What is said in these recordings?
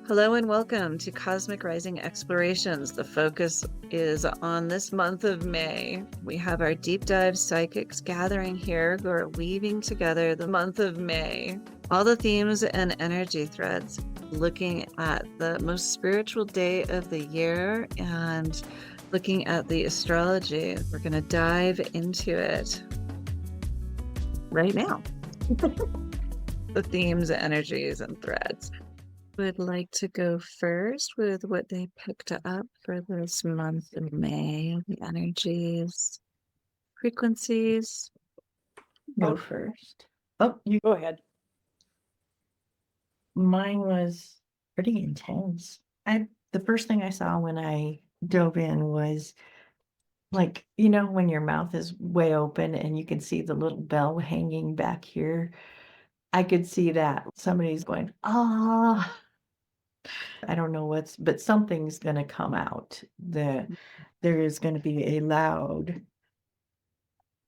Hello and welcome to Cosmic Rising Explorations. The focus is on this month of May. We have our deep dive psychics gathering here who are weaving together the month of May. All the themes and energy threads, looking at the most spiritual day of the year and looking at the astrology. We're going to dive into it right now. The themes, energies, and threads. Would like to go first with what they picked up for this month of May, the energies, frequencies. Go first. Oh, you Go ahead. Mine was pretty intense. The first thing I saw when I dove in was like, when your mouth is way open and you can see the little bell hanging back here. I could see that somebody's going, ah, I don't know but something's going to come out. There is going to be a loud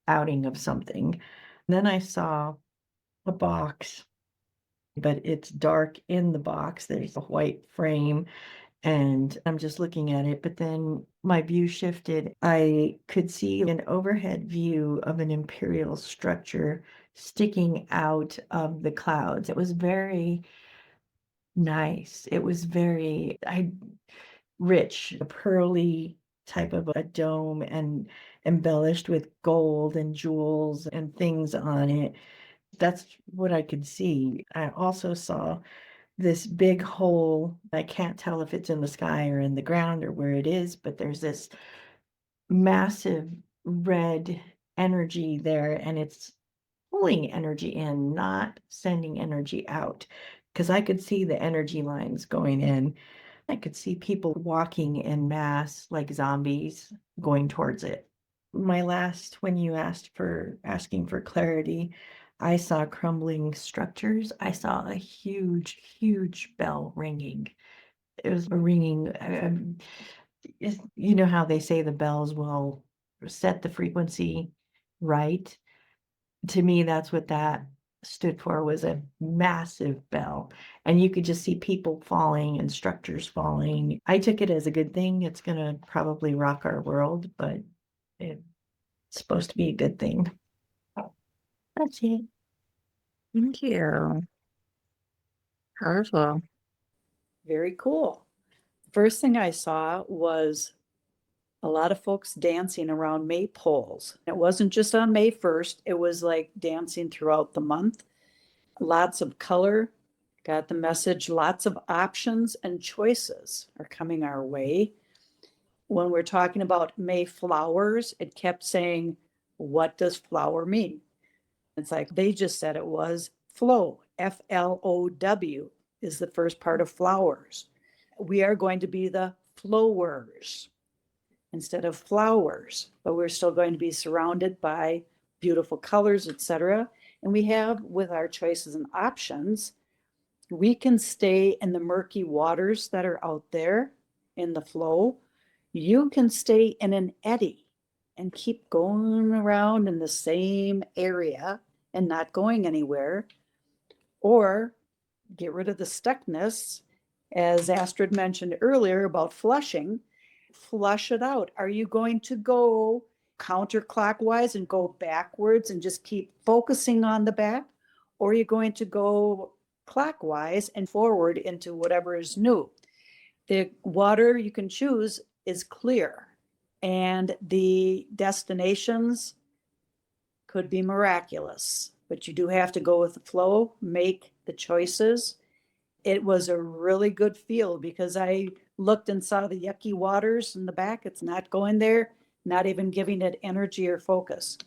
outing of something. And then I saw a box, but it's dark in the box. There's a white frame and I'm just looking at it. But then my view shifted. I could see an overhead view of an imperial structure sticking out of the clouds. It was very nice. It was very rich, a pearly type of a dome and embellished with gold and jewels and things on it. That's what I could see. I also saw this big hole. I can't tell if it's in the sky or in the ground or where it is, but there's this massive red energy there, and it's pulling energy in, not sending energy out. Because I could see the energy lines going in. I could see people walking in mass like zombies going towards it. When you asking for clarity, I saw crumbling structures. I saw a huge, huge bell ringing. It was ringing. You know how they say the bells will set the frequency right? To me, that's what that stood for, was a massive bell. And you could just see people falling and structures falling. I took it as a good thing. It's going to probably rock our world, but it's supposed to be a good thing. That's it. Thank you. Powerful. Very cool. First thing I saw was a lot of folks dancing around maypoles. It wasn't just on May 1st, it was like dancing throughout the month. Lots of color, got the message, lots of options and choices are coming our way. When we're talking about May flowers, it kept saying, what does flower mean? It's like they just said it was flow, FLOW is the first part of flowers. We are going to be the flowers instead of flowers, but we're still going to be surrounded by beautiful colors, etc. And we have, with our choices and options, we can stay in the murky waters that are out there in the flow. You can stay in an eddy and keep going around in the same area and not going anywhere, or get rid of the stuckness, as Astrid mentioned earlier about flushing. Flush it out. Are you going to go counterclockwise and go backwards and just keep focusing on the back? Or are you going to go clockwise and forward into whatever is new? The water you can choose is clear, and the destinations could be miraculous, but you do have to go with the flow, make the choices. It was a really good feel because I looked and saw the yucky waters in the back. It's not going there, not even giving it energy or focus.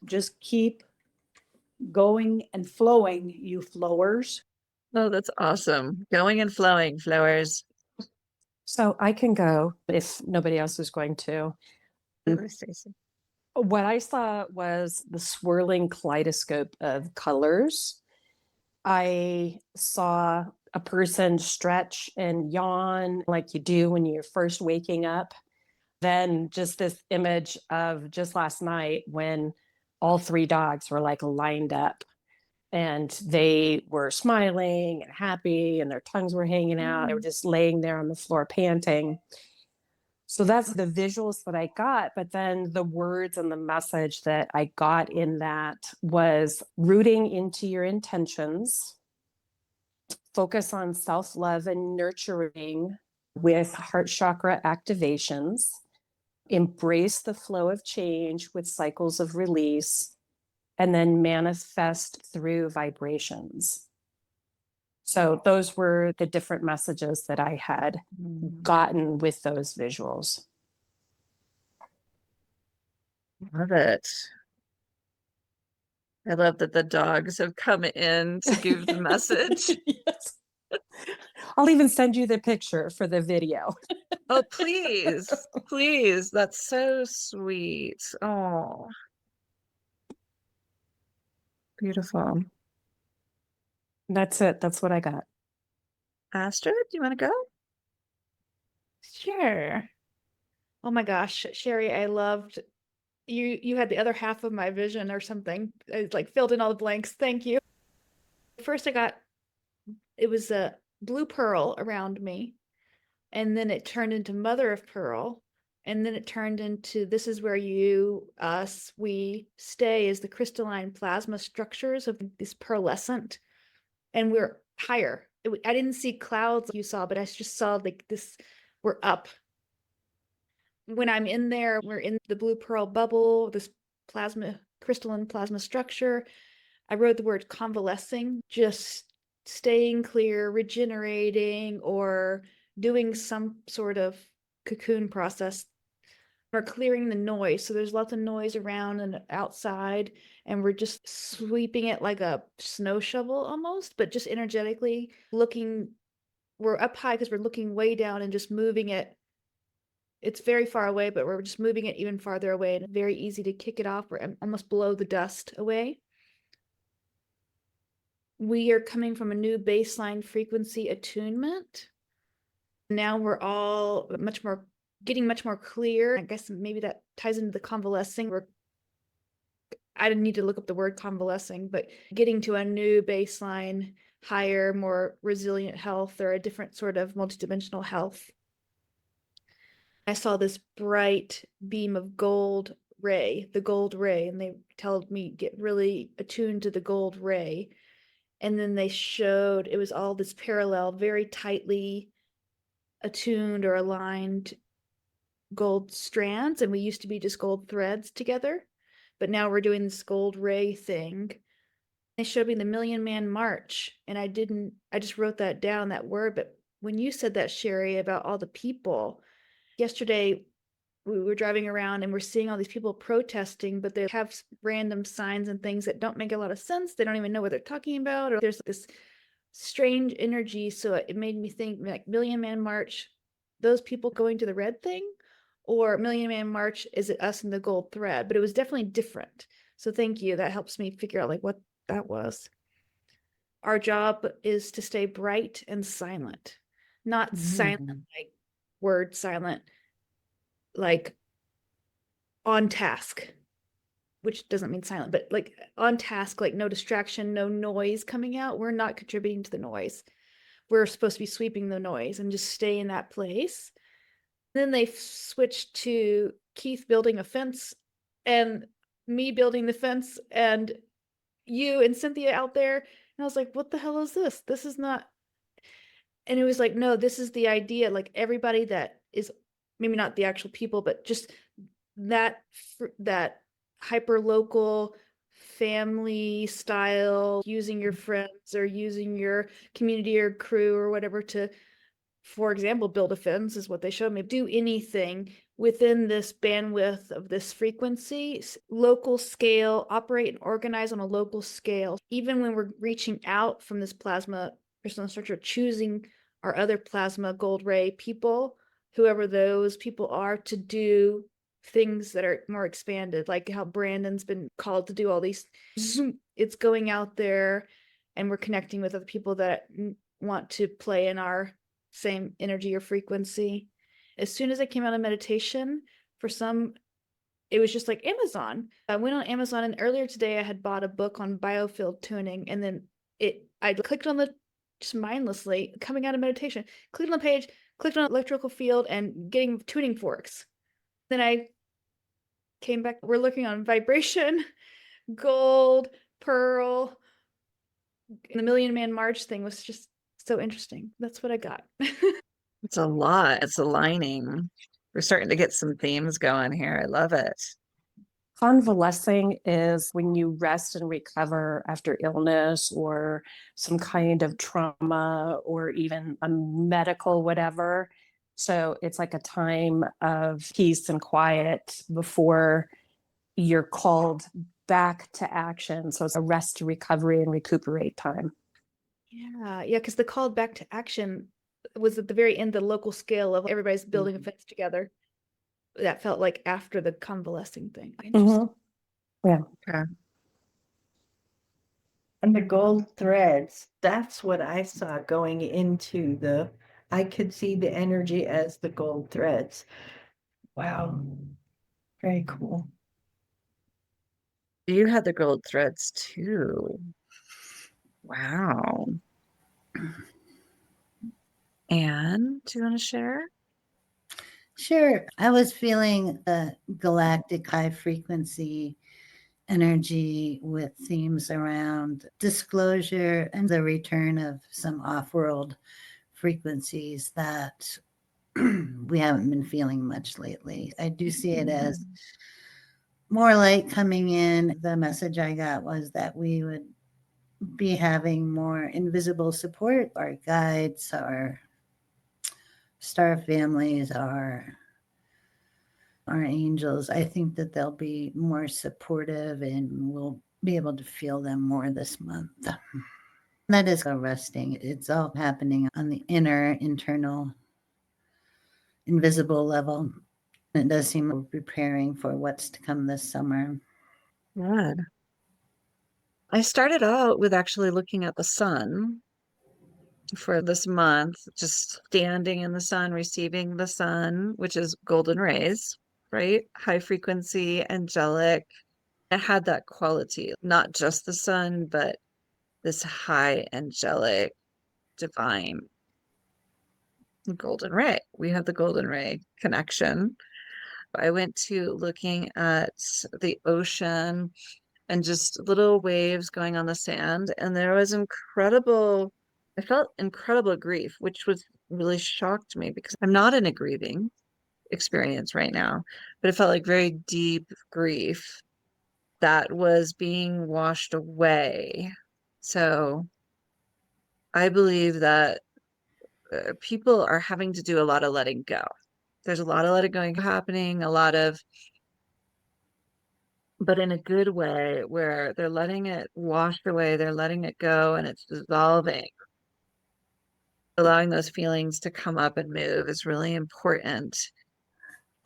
Just keep going and flowing, you flowers. Oh, that's awesome. Going and flowing, flowers. So I can go if nobody else is going to. Stacey. What I saw was the swirling kaleidoscope of colors. I saw a person stretch and yawn like you do when you're first waking up. Then just this image of just last night when all three dogs were like lined up and they were smiling and happy and their tongues were hanging out. They were just laying there on the floor panting. So that's the visuals that I got. But then the words and the message that I got in that was rooting into your intentions, focus on self-love and nurturing with heart chakra activations, embrace the flow of change with cycles of release, and then manifest through vibrations. So those were the different messages that I had gotten with those visuals. Love it. I love that the dogs have come in to give the message. Yes. I'll even send you the picture for the video. Oh, please, please. That's so sweet. Oh, beautiful. That's it. That's what I got. Astrid, do you want to go? Sure. Oh my gosh, Sherry, I loved you had the other half of my vision or something. It like filled in all the blanks. Thank you. First it was a blue pearl around me, and then it turned into mother of pearl, and then it turned into this is where we stay as the crystalline plasma structures of this pearlescent, and we're higher. I didn't see clouds like you saw, but I just saw like this, we're up. When I'm in there, we're in the blue pearl bubble, this crystalline plasma structure. I wrote the word convalescing, just staying clear, regenerating, or doing some sort of cocoon process, or clearing the noise. So there's lots of noise around and outside, and we're just sweeping it like a snow shovel almost, but just energetically looking. We're up high because we're looking way down and just moving it. It's very far away, but we're just moving it even farther away, and very easy to kick it off. We're almost below the dust away. We are coming from a new baseline frequency attunement. Now we're all getting much more clear. I guess maybe that ties into the convalescing. I didn't need to look up the word convalescing, but getting to a new baseline, higher, more resilient health, or a different sort of multidimensional health. I saw this bright beam of the gold ray, and they told me get really attuned to the gold ray. And then they showed it was all this parallel, very tightly attuned or aligned gold strands. And we used to be just gold threads together, but now we're doing this gold ray thing. They showed me the Million Man March, and I just wrote that down, that word. But when you said that, Sherry, about all the people, yesterday we were driving around and we're seeing all these people protesting, but they have random signs and things that don't make a lot of sense. They don't even know what they're talking about, or there's this strange energy. So it made me think like Million Man March, those people going to the red thing, or Million Man March, is it us in the gold thread? But it was definitely different. So thank you. That helps me figure out like what that was. Our job is to stay bright and silent, not silent like word silent, like on task, which doesn't mean silent, but like on task, like no distraction, no noise coming out. We're not contributing to the noise. We're supposed to be sweeping the noise and just stay in that place. Then they switched to Keith building a fence and me building the fence and you and Cynthia out there. And I was like, what the hell is this? This is not. And it was like, no, this is the idea. Like everybody that is, maybe not the actual people, but just that hyper local family style, using your friends or using your community or crew or whatever to, for example, build a fence is what they showed me. Do anything within this bandwidth of this frequency, local scale, operate and organize on a local scale. Even when we're reaching out from this plasma crystalline structure, choosing our other plasma gold ray people, whoever those people are, to do things that are more expanded, like how Brandon's been called to do all these. It's going out there and we're connecting with other people that want to play in our same energy or frequency. As soon as I came out of meditation, for some it was just like Amazon. I went on Amazon, and earlier today I had bought a book on biofield tuning, and then I clicked on the, just mindlessly coming out of meditation, clicked on the page, clicked on electrical field and getting tuning forks. Then I came back, we're looking on vibration, gold, pearl. And the Million Man March thing was just so interesting. That's what I got. It's a lot. It's aligning. We're starting to get some themes going here. I love it. Convalescing is when you rest and recover after illness or some kind of trauma or even a medical whatever. So it's like a time of peace and quiet before you're called back to action. So it's a rest, recovery, and recuperate time. Yeah, because the call back to action was at the very end, the local scale of everybody's building a fence together. That felt like after the convalescing thing. Interesting. Yeah. Okay. And the gold threads, that's what I saw going into I could see the energy as the gold threads. Wow. Very cool. You had the gold threads too. Wow. Anne, do you want to share? Sure. I was feeling a galactic high frequency energy with themes around disclosure and the return of some off world frequencies that we haven't been feeling much lately. I do see it as more light coming in. The message I got was that we would be having more invisible support, our guides, our star families, our angels. I think that they'll be more supportive and we'll be able to feel them more this month. That is a resting. It's all happening on the internal, invisible level. It does seem we're preparing for what's to come this summer. Good. I started out with actually looking at the sun for this month, just standing in the sun, receiving the sun, which is golden rays, right? High frequency, angelic. It had that quality, not just the sun, but this high angelic, divine golden ray. We have the golden ray connection. I went to looking at the ocean and just little waves going on the sand, and there was I felt incredible grief, which was really shocked me because I'm not in a grieving experience right now, but it felt like very deep grief that was being washed away. So I believe that people are having to do a lot of letting go. There's a lot of letting going happening, but in a good way where they're letting it wash away, they're letting it go, and it's dissolving. Allowing those feelings to come up and move is really important.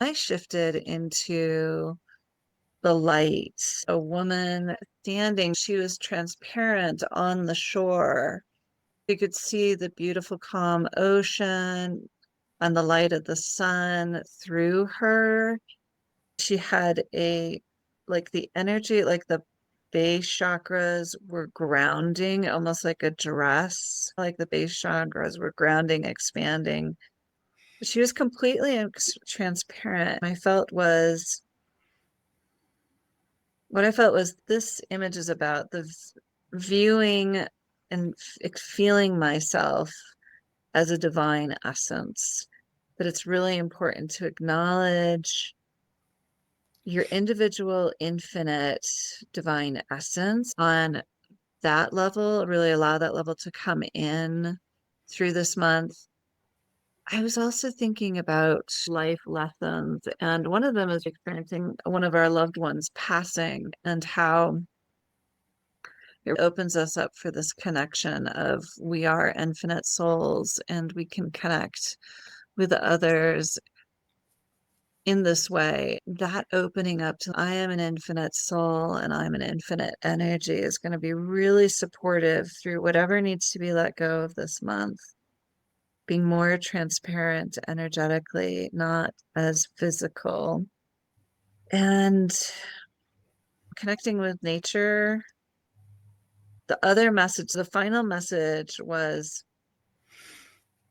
I shifted into the light. A woman standing, she was transparent on the shore. You could see the beautiful, calm ocean and the light of the sun through her. She had like the energy, like the base chakras were grounding, almost like a dress, like the base chakras were grounding, expanding. She was completely transparent. What I felt was this image is about the viewing and feeling myself as a divine essence. That it's really important to acknowledge your individual, infinite, divine essence on that level, really allow that level to come in through this month. I was also thinking about life lessons, and one of them is experiencing one of our loved ones passing and how it opens us up for this connection of we are infinite souls and we can connect with others in this way. That opening up to I am an infinite soul and I'm an infinite energy is going to be really supportive through whatever needs to be let go of this month. Being more transparent energetically, not as physical. And connecting with nature. The other message, the final message was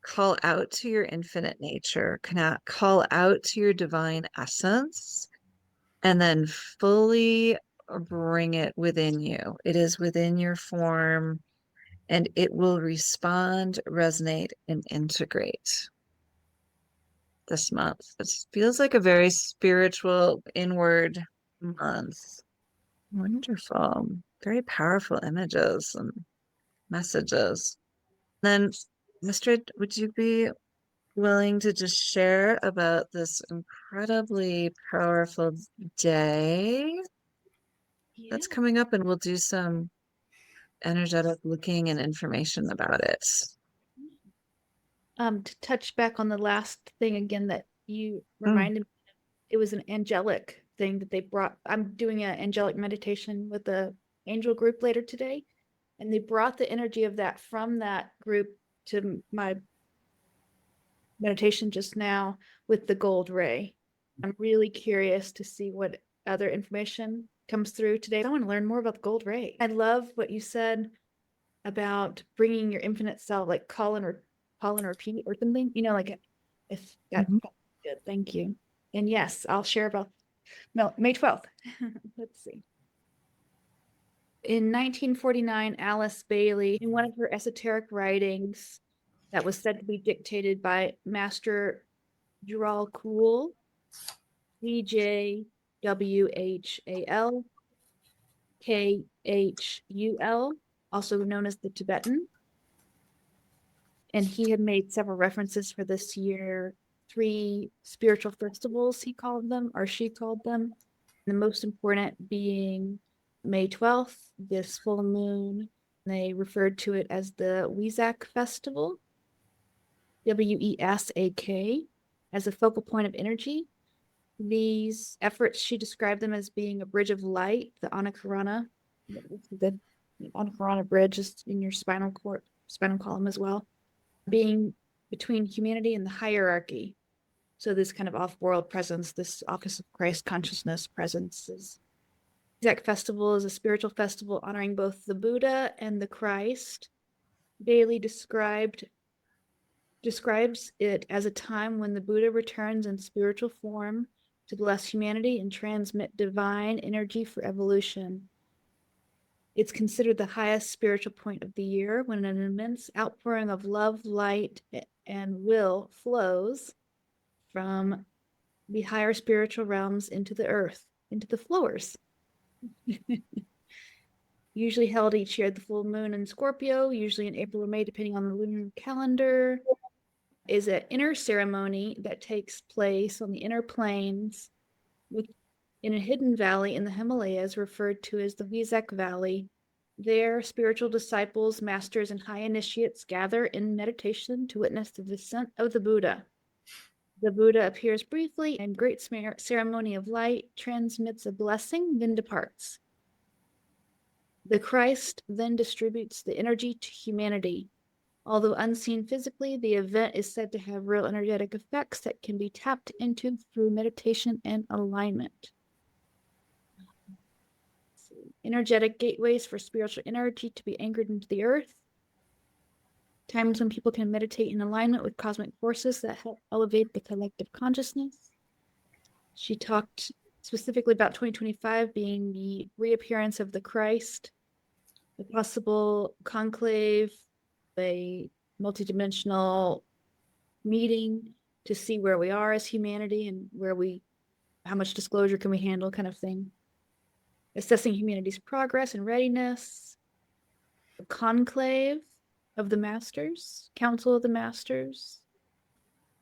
call out to your infinite nature, call out to your divine essence, and then fully bring it within you. It is within your form, and it will respond, resonate, and integrate this month. It feels like a very spiritual, inward month. Wonderful. Very powerful images and messages. Then, Mr. Would you be willing to just share about this incredibly powerful day that's Yeah. coming up, and we'll do some energetic looking and information about it. To touch back on the last thing again that you Mm. reminded me, it was an angelic thing that they brought. I'm doing an angelic meditation with the angel group later today, and they brought the energy of that from that group to my meditation just now with the gold ray. I'm really curious to see what other information comes through today. I want to learn more about the gold ray. I love what you said about bringing your infinite self, like call and repeat or something, like if that Mhm. good. Thank you. And yes, I'll share about May 12th. Let's see. In 1949, Alice Bailey, in one of her esoteric writings that was said to be dictated by Master Jural Kuhl, DJWHAL, also known as the Tibetan. And he had made several references for this year, 3 spiritual festivals, he called them, or she called them. The most important being May 12th, this full moon. They referred to it as the Wesak Festival, Wesak, as a focal point of energy. These efforts, she described them as being a bridge of light, the Anakarana. The Anakarana bridge is in your spinal column as well, being between humanity and the hierarchy. So this kind of off-world presence, this Office of Christ consciousness presence is. Wesak Festival is a spiritual festival honoring both the Buddha and the Christ. Bailey describes it as a time when the Buddha returns in spiritual form to bless humanity and transmit divine energy for evolution. It's considered the highest spiritual point of the year when an immense outpouring of love, light, and will flows from the higher spiritual realms into the earth, into the flowers. Usually held each year at the full moon in Scorpio, usually in April or May, depending on the lunar calendar, is an inner ceremony that takes place on the inner planes in a hidden valley in the Himalayas referred to as the Wesak Valley. There, spiritual disciples, masters, and high initiates gather in meditation to witness the descent of the Buddha. The Buddha appears briefly and great ceremony of light, transmits a blessing, then departs. The Christ then distributes the energy to humanity. Although unseen physically, the event is said to have real energetic effects that can be tapped into through meditation and alignment. Energetic gateways for spiritual energy to be anchored into the earth. Times when people can meditate in alignment with cosmic forces that help elevate the collective consciousness. She talked specifically about 2025 being the reappearance of the Christ, the possible conclave, a multidimensional meeting to see where we are as humanity and how much disclosure can we handle, kind of thing. Assessing humanity's progress and readiness. The conclave of the masters, council of the masters.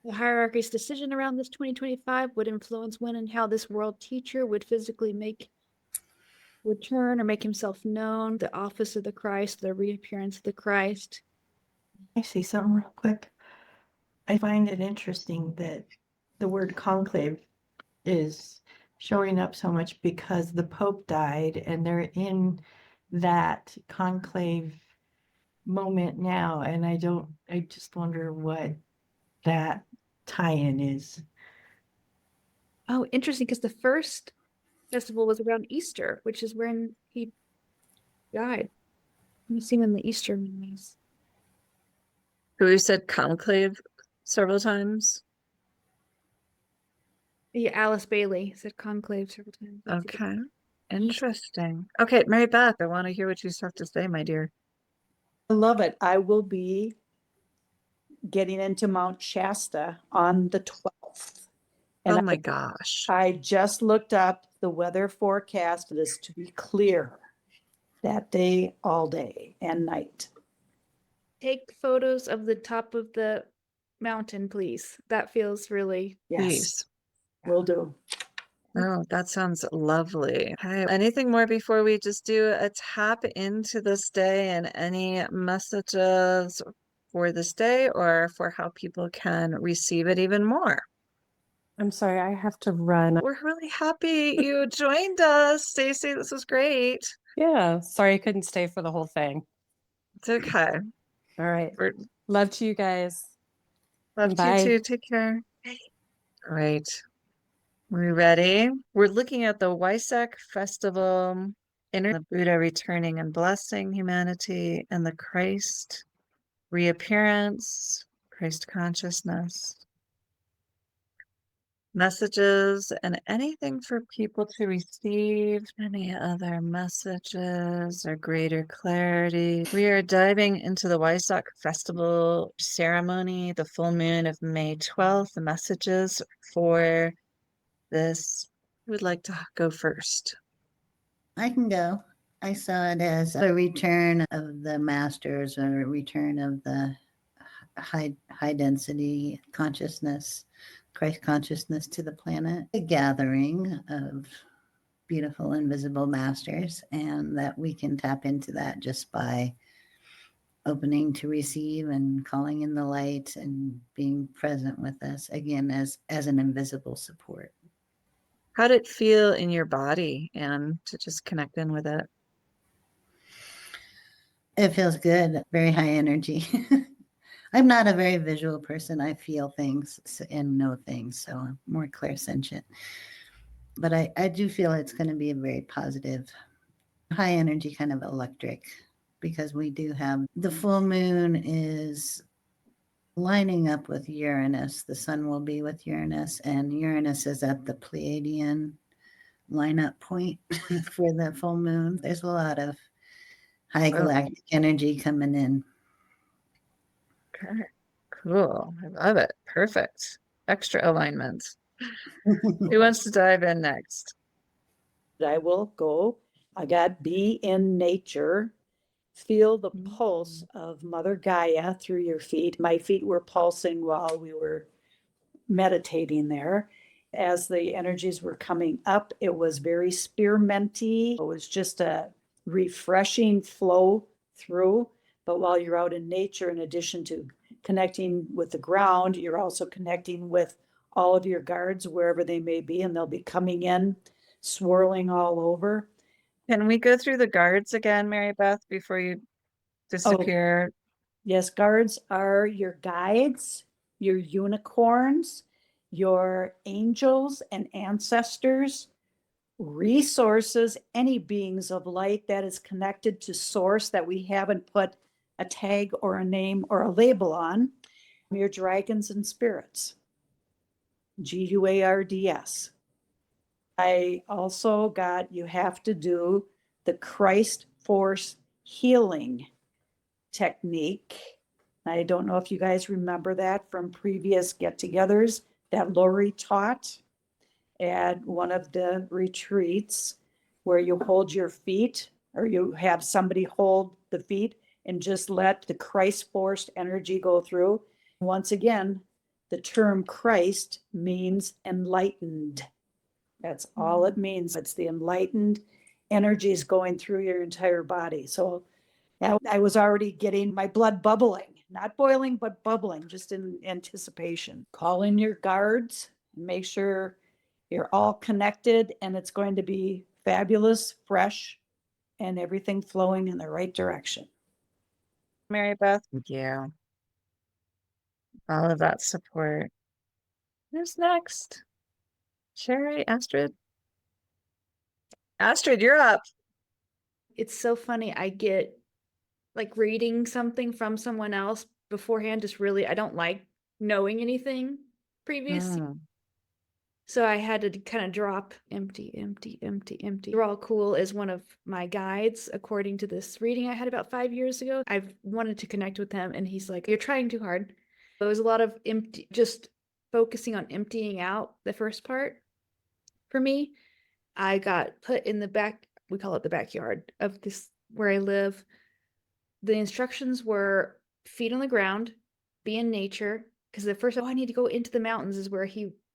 The hierarchy's decision around this 2025 would influence when and how this world teacher would physically would turn or make himself known, the office of the Christ, the reappearance of the Christ. I see something real quick. I find it interesting that the word conclave is showing up so much because the Pope died and they're in that conclave moment now. And I just wonder what that tie-in is. Oh, interesting, because the first festival was around Easter, which is when he died. You see him in the Easter movies. We said conclave several times. Yeah, Alice Bailey said conclave several times. Okay. Interesting. Okay, Mary Beth, I want to hear what you have to say, my dear. I love it. I will be getting into Mount Shasta on the 12th. And Oh my gosh. I just looked up the weather forecast. It is to be clear that day, all day and night. Take photos of the top of the mountain, please. That feels really Yes, Please. will do. Oh, that sounds lovely. Okay. Anything more before we just do a tap into this day and any messages for this day or for how people can receive it even more? I'm sorry, I have to run. We're really happy you joined us, Stacey. This was great. Yeah, sorry I couldn't stay for the whole thing. It's okay. All right. We're Love to you guys. love to you Bye. too. Take care. All right. We ready? We're looking at the Waisak Festival, the Buddha returning and blessing humanity, and the Christ reappearance, Christ consciousness, messages, and anything for people to receive, any other messages or greater clarity. We are diving into the Waisak Festival ceremony, the full moon of May 12th, the messages for this. Who would like to go first? I can go. I saw it as a return of the masters or a return of the high density consciousness, Christ consciousness to the planet, a gathering of beautiful invisible masters, and that we can tap into that just by opening to receive and calling in the light and being present with us again as an invisible support. How did it feel in your body and to just connect in with it? It feels good, very high energy. I'm not a very visual person. I feel things and know things, so I'm more clairsentient. But I do feel it's going to be a very positive, high energy kind of electric, because we do have the full moon is lining up with Uranus. The sun will be with Uranus, and Uranus is at the Pleiadian lineup point for the full moon. There's a lot of high galactic energy coming in. Okay, cool. I love it. Perfect. Extra alignment. Who wants to dive in next? I will go. I got be in nature. Feel the pulse of Mother Gaia through your feet. My feet were pulsing while we were meditating there. As the energies were coming up, it was very spearminty. It was just a refreshing flow through. But while you're out in nature, in addition to connecting with the ground, you're also connecting with all of your guards, wherever they may be, and they'll be coming in, swirling all over. Can we go through the guards again, Mary Beth, before you disappear? Yes, guards are your guides, your unicorns, your angels and ancestors, resources, any beings of light that is connected to source that we haven't put a tag or a name or a label on, your dragons and spirits. GUARDS. I also got you have to do the Christ Force healing technique. I don't know if you guys remember that from previous get-togethers that Lori taught at one of the retreats, where you hold your feet or you have somebody hold the feet and just let the Christ force energy go through. Once again, the term Christ means enlightened. That's all it means. It's the enlightened energies going through your entire body. So I was already getting my blood bubbling, not boiling, but bubbling, just in anticipation. Call in your guards, make sure you're all connected, and it's going to be fabulous, fresh, and everything flowing in the right direction. Mary Beth? Thank you. All of that support. Who's next? Sherry, Astrid? Astrid, you're up. It's so funny. I get like reading something from someone else beforehand, just really, I don't like knowing anything previously. Mm. So I had to kind of drop empty, empty, empty, empty. You're All Cool is one of my guides, according to this reading I had about 5 years ago. I've wanted to connect with him, and he's like, "You're trying too hard." There was a lot of empty, just focusing on emptying out the first part for me. I got put in the back, we call it the backyard of this where I live. The instructions were feet on the ground, be in nature. Because the first, I need to go into the mountains is where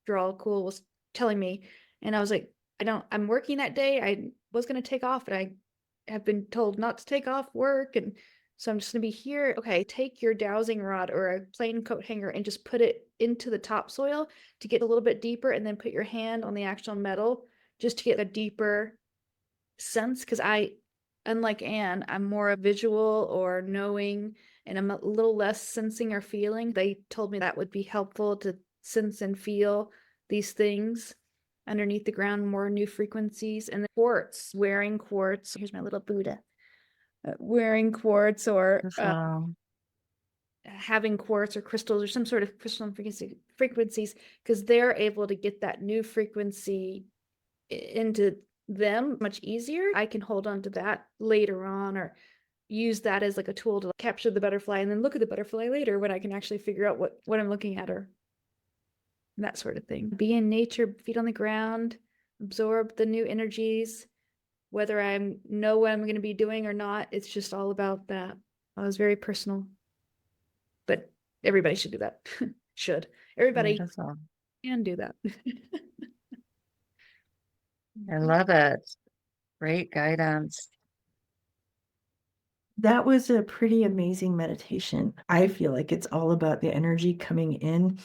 Draw Cool was telling me. And I was like, I'm working that day. I was going to take off, but I have been told not to take off work. And so I'm just going to be here. Okay, take your dowsing rod or a plain coat hanger and just put it into the topsoil to get a little bit deeper, and then put your hand on the actual metal just to get a deeper sense. Because unlike Anne, I'm more a visual or knowing, and I'm a little less sensing or feeling. They told me that would be helpful to sense and feel these things underneath the ground, more new frequencies. And the quartz, wearing quartz. Here's my little Buddha. Wearing quartz or Beautiful. having quartz or crystals or some sort of crystalline frequencies, because they're able to get that new frequency into them much easier. I can hold on to that later on, or use that as like a tool to capture the butterfly and then look at the butterfly later when I can actually figure out what I'm looking at, or that sort of thing. Be in nature, feet on the ground, absorb the new energies, whether I know what I'm going to be doing or not. It's just all about that. It was very personal, but everybody should do that. Everybody Beautiful. can do that. I love it. Great guidance. That was a pretty amazing meditation. I feel like it's all about the energy coming in.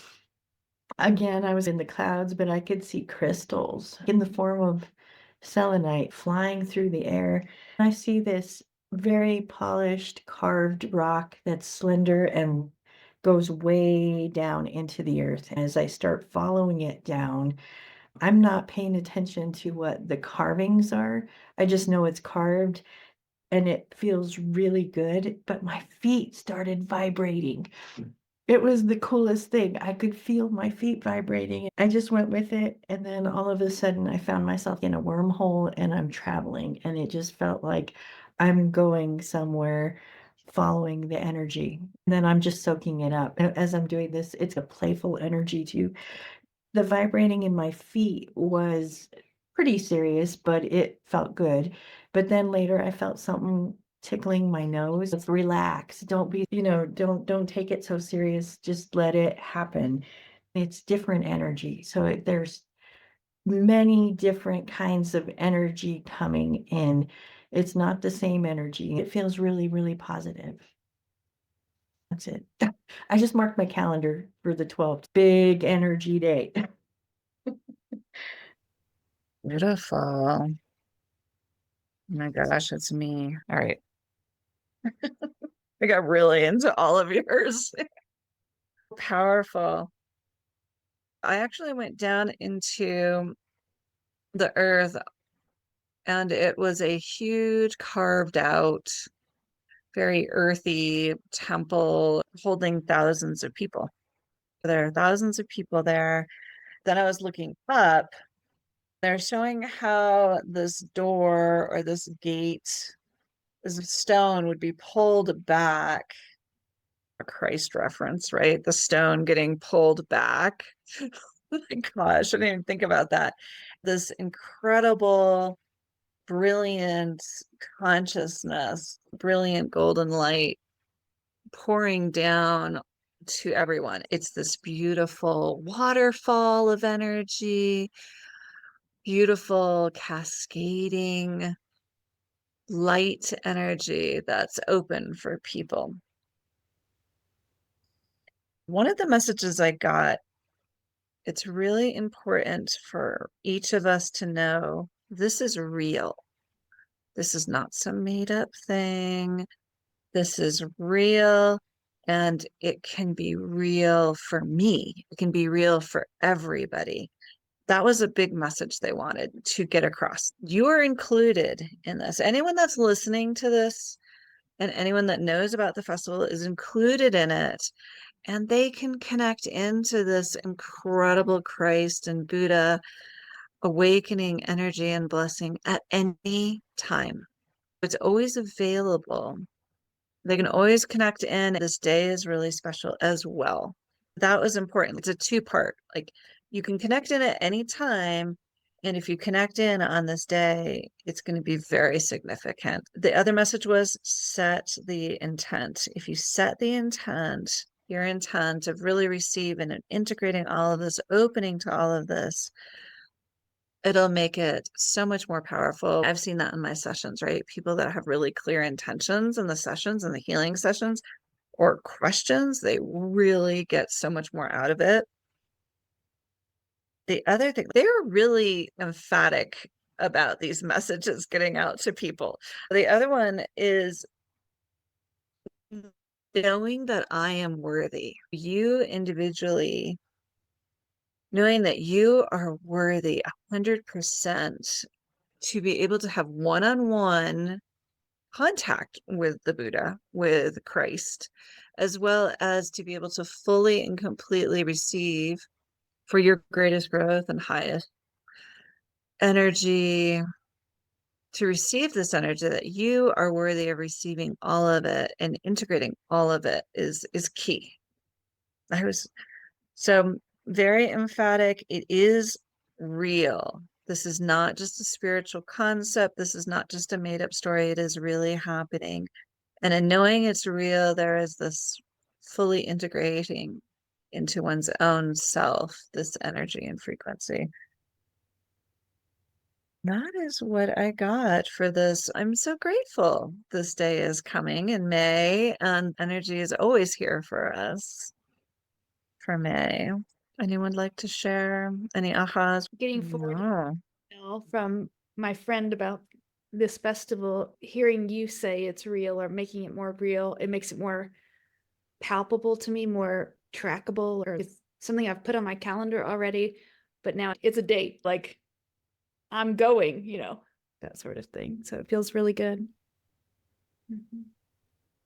Again, I was in the clouds, but I could see crystals in the form of selenite flying through the air. I see this very polished, carved rock that's slender and goes way down into the earth. As I start following it down, I'm not paying attention to what the carvings are. I just know it's carved and it feels really good, but my feet started vibrating. It was the coolest thing. I could feel my feet vibrating. I just went with it, and then all of a sudden I found myself in a wormhole and I'm traveling, and it just felt like I'm going somewhere following the energy. And then I'm just soaking it up. As I'm doing this, it's a playful energy too. The vibrating in my feet was pretty serious, but it felt good. But then later I felt something tickling my nose. It's relax. Don't be, don't take it so serious. Just let it happen. It's different energy. So there's many different kinds of energy coming in. It's not the same energy. It feels really, really positive. That's it. I just marked my calendar for the 12th. Big energy day. Beautiful. Oh my gosh, it's me. All right. I got really into all of yours. Powerful. I actually went down into the earth, and it was a huge carved out, very earthy temple holding thousands of people. There are thousands of people there. Then I was looking up. They're showing how this door or this gate, this stone would be pulled back. A Christ reference, right? The stone getting pulled back. Oh my gosh, I didn't even think about that. This incredible, brilliant consciousness, brilliant golden light pouring down to everyone. It's this beautiful waterfall of energy, beautiful cascading light energy that's open for people. One of the messages I got, it's really important for each of us to know this is real. This is not some made up thing. This is real, and it can be real for me. It can be real for everybody. That was a big message they wanted to get across. You are included in this. Anyone that's listening to this and anyone that knows about the festival is included in it. And they can connect into this incredible Christ and Buddha awakening energy and blessing at any time. It's always available. They can always connect in. This day is really special as well. That was important. It's a two-part. Like, you can connect in at any time. And if you connect in on this day, it's going to be very significant. The other message was set the intent. If you set the intent, your intent of really receiving and integrating all of this, opening to all of this, it'll make it so much more powerful. I've seen that in my sessions, right? People that have really clear intentions in the sessions and the healing sessions or questions, they really get so much more out of it. The other thing, they're really emphatic about these messages getting out to people. The other one is knowing that I am worthy. You individually, knowing that you are worthy 100% to be able to have one-on-one contact with the Buddha, with Christ, as well as to be able to fully and completely receive for your greatest growth and highest energy, to receive this energy, that you are worthy of receiving all of it and integrating all of it is key. I was so very emphatic. It is real. This is not just a spiritual concept. This is not just a made-up story. It is really happening. And in knowing it's real, there is this fully integrating into one's own self, this energy and frequency. That is what I got for this. I'm so grateful this day is coming in May, and energy is always here for us for May. Anyone like to share any ahas? Getting forward No. from my friend about this festival, hearing you say it's real or making it more real, it makes it more palpable to me, more trackable, or it's something I've put on my calendar already, but now it's a date, like I'm going, that sort of thing. So it feels really good.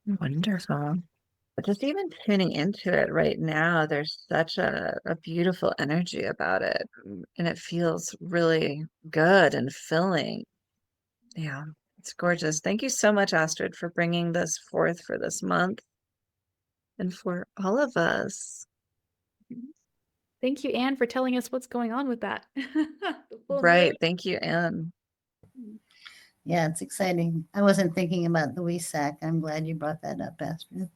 Wonderful. But just even tuning into it right now, there's such a beautiful energy about it. And it feels really good and filling. Yeah, it's gorgeous. Thank you so much, Astrid, for bringing this forth for this month and for all of us. Thank you, Anne, for telling us what's going on with that. The full Right. moon. Thank you, Anne. Yeah, it's exciting. I wasn't thinking about the WESAC. I'm glad you brought that up, Astrid.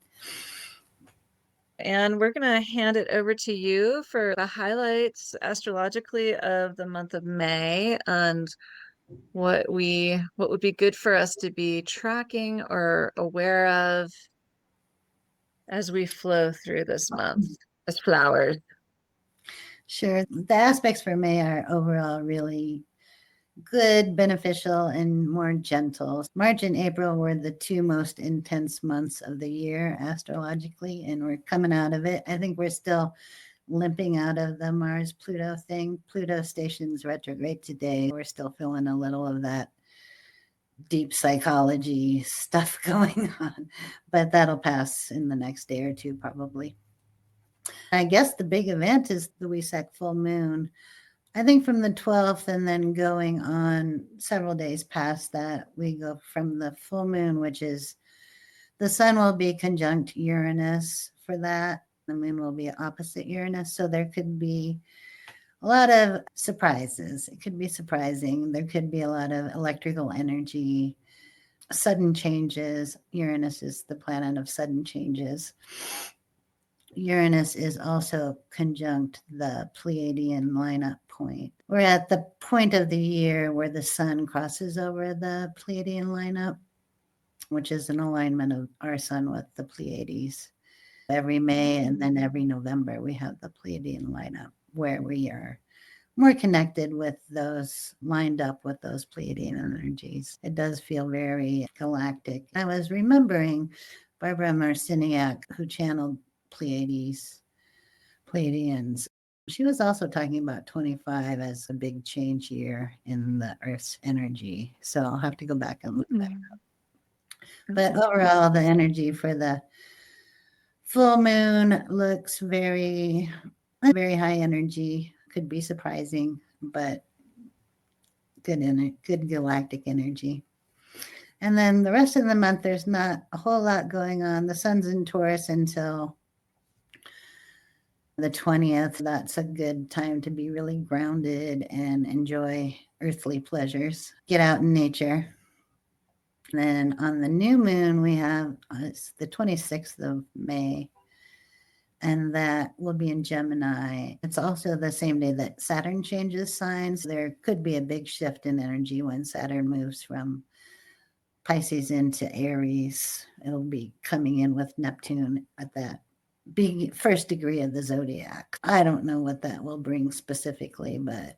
And we're going to hand it over to you for the highlights astrologically of the month of May and what would be good for us to be tracking or aware of as we flow through this month as flowers. Sure. The aspects for May are overall really good, beneficial, and more gentle. March and April were the two most intense months of the year astrologically, and we're coming out of it. I think we're still limping out of the Mars-Pluto thing. Pluto stations retrograde today. We're still feeling a little of that deep psychology stuff going on, but that'll pass in the next day or two probably. I guess the big event is the WESAC full moon. I think from the 12th and then going on several days past that, we go from the full moon, which is the sun will be conjunct Uranus for that. The moon will be opposite Uranus. So there could be a lot of surprises. It could be surprising. There could be a lot of electrical energy, sudden changes. Uranus is the planet of sudden changes. Uranus is also conjunct the Pleiadian lineup point. We're at the point of the year where the sun crosses over the Pleiadian lineup, which is an alignment of our sun with the Pleiades. Every May and then every November, we have the Pleiadian lineup where we are more connected with those, lined up with those Pleiadian energies. It does feel very galactic. I was remembering Barbara Marciniak, who channeled Pleiadians. She was also talking about 25 as a big change year in the Earth's energy. So I'll have to go back and look at that. But overall, the energy for the full moon looks very high energy. Could be surprising, but good galactic energy. And then the rest of the month, there's not a whole lot going on. The sun's in Taurus until the 20th. That's a good time to be really grounded and enjoy earthly pleasures. Get out in nature. And then on the new moon, we have it's the 26th of May, and that will be in Gemini. It's also the same day that Saturn changes signs. There could be a big shift in energy when Saturn moves from Pisces into Aries. It'll be coming in with Neptune at that big first degree of the zodiac. I don't know what that will bring specifically, but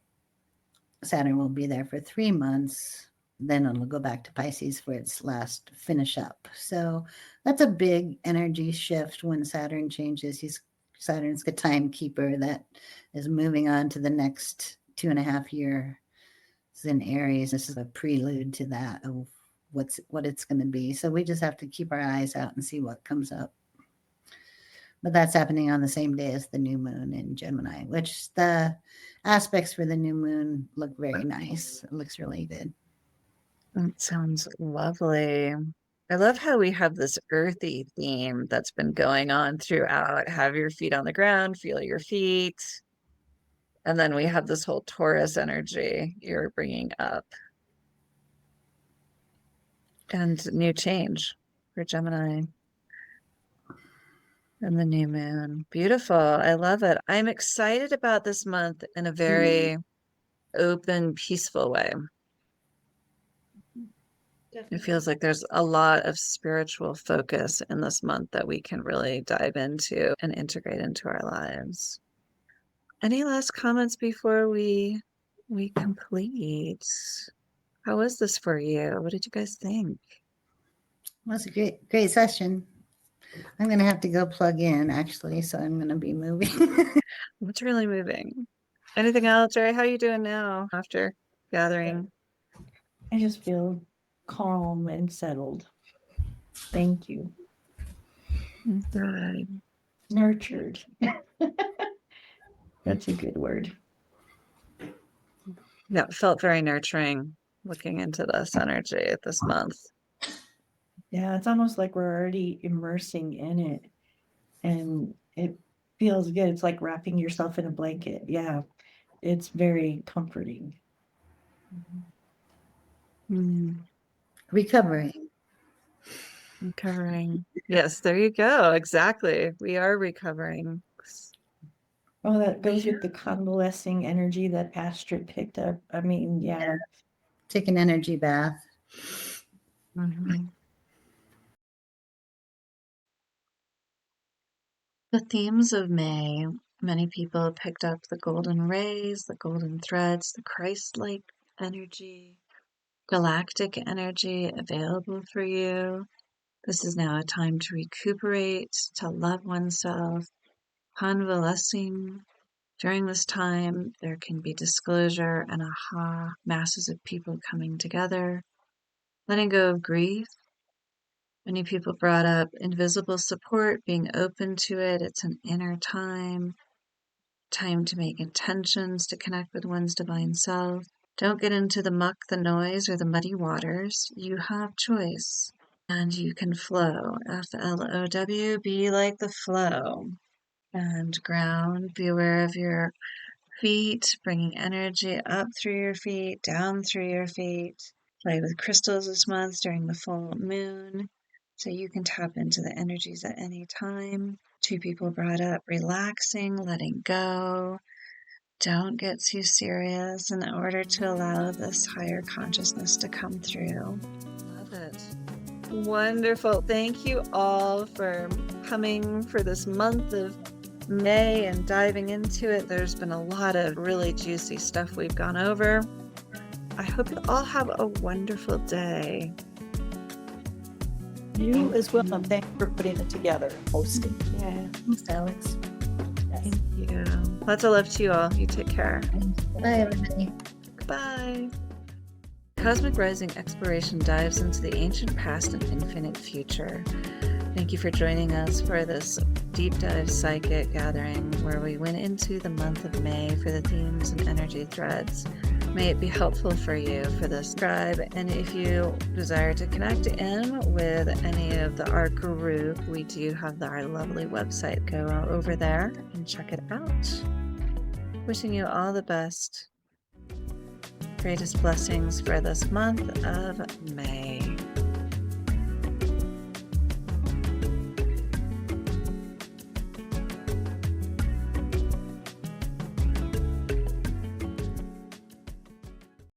Saturn will be there for 3 months. Then it'll go back to Pisces for its last finish up. So that's a big energy shift when Saturn changes. Saturn's the timekeeper that is moving on to the next 2.5 years in Aries. This is a prelude to that of what it's going to be. So we just have to keep our eyes out and see what comes up. But that's happening on the same day as the new moon in Gemini, which the aspects for the new moon look very nice. It looks really good. That sounds lovely. I love how we have this earthy theme that's been going on throughout. Have your feet on the ground, feel your feet. And then we have this whole Taurus energy you're bringing up. And new change for Gemini. And the new moon. Beautiful. I love it. I'm excited about this month in a very open, peaceful way. It feels like there's a lot of spiritual focus in this month that we can really dive into and integrate into our lives. Any last comments before we complete? How was this for you? What did you guys think? Well, it's a great session. I'm going to have to go plug in, actually, so I'm going to be moving. What's really moving? Anything else, Jerry? How are you doing now after gathering? I just feel calm and settled. Thank you. Good. Nurtured. That's a good word. Yeah, it felt very nurturing looking into this energy this month. Yeah, it's almost like we're already immersing in it, and it feels good. It's like wrapping yourself in a blanket. Yeah, it's very comforting. Recovering. Yes, there you go. Exactly. We are recovering. Oh, that goes with the convalescing energy that Astrid picked up. I mean, yeah. Take an energy bath. The themes of May, many people picked up the golden rays, the golden threads, the Christ-like energy, galactic energy available for you. This is now a time to recuperate, to love oneself, convalescing. During this time, there can be disclosure and aha, masses of people coming together, letting go of grief. Many people brought up invisible support, being open to it. It's an inner time to make intentions to connect with one's divine self. Don't get into the muck, the noise, or the muddy waters. You have choice, and you can flow. F-L-O-W, be like the flow. And ground, be aware of your feet, bringing energy up through your feet, down through your feet. Play with crystals this month during the full moon, so you can tap into the energies at any time. 2 people brought up relaxing, letting go. Don't get too serious in order to allow this higher consciousness to come through. Love it. Wonderful. Thank you all for coming for this month of May and diving into it. There's been a lot of really juicy stuff we've gone over. I hope you all have a wonderful day. You as well, and thanks for putting it together, hosting. Yeah. Thanks, Alex. Thank you. Lots of love to you all. You take care. Bye, everybody. Goodbye. Cosmic Rising Exploration dives into the ancient past and infinite future. Thank you for joining us for this deep dive psychic gathering where we went into the month of May for the themes and energy threads. May it be helpful for you for this tribe. And if you desire to connect in with any of the art group, we do have our lovely website. Go over there and check it out. Wishing you all the best. Greatest blessings for this month of May.